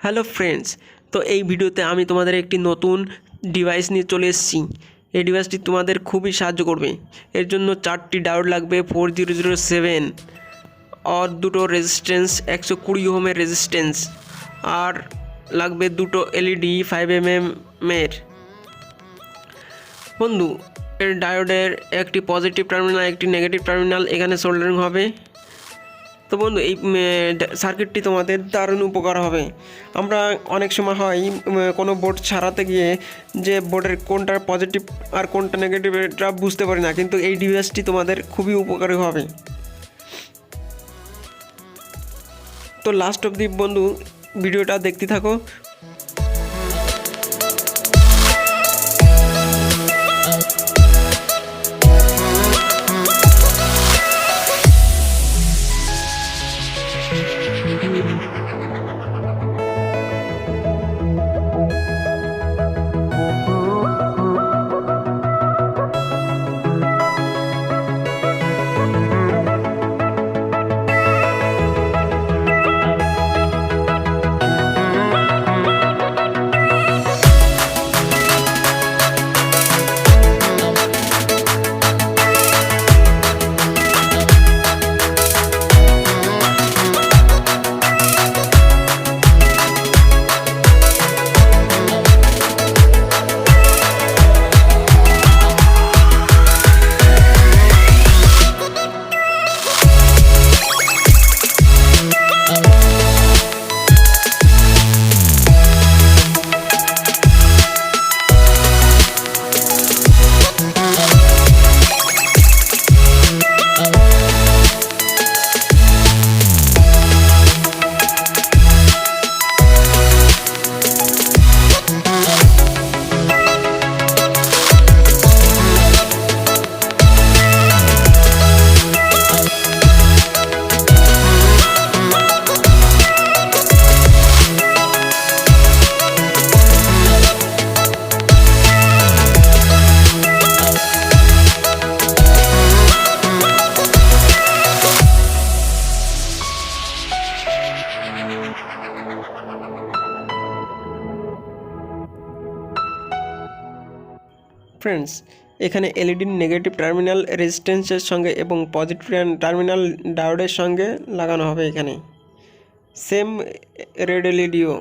Hello friends, তো এই ভিডিওতে আমি তোমাদের একটি নতুন ডিভাইস নিয়ে চলে এসেছি। এই ডিভাইসটি তোমাদের খুবই সাহায্য করবে। এর জন্য 4টি ডায়োড লাগবে 4007 আর দুটো রেজিস্ট্যান্স 120 ওহমের রেজিস্ট্যান্স, আর লাগবে দুটো এলইডি 5 mm এর। বন্ধু, এর ডায়োডের একটি পজিটিভ টার্মিনাল একটি নেগেটিভ টার্মিনাল এখানে সোল্ডারিং হবে। তো বন্ধু, এই সার্কিটটি তোমাদের দারুণ উপকার হবে। আমরা অনেক সময় হয় কোনো বোর্ড সারাতে গিয়ে যে বোর্ডের কোনটা পজিটিভ আর কোনটা নেগেটিভ এটা বুঝতে পারি না, কিন্তু এই ডিভাইসটি তোমাদের খুবই উপকারী হবে। তো লাস্ট অবধি বন্ধু ভিডিওটা দেখতে থাকো। ফ্রেন্ডস, এখানে এলইডির নেগেটিভ টার্মিনাল রেজিস্ট্যান্সের সঙ্গে এবং পজিটিভ টার্মিনাল ডায়োডের সঙ্গে লাগানো হবে। এখানে সেম রেড এলইডিও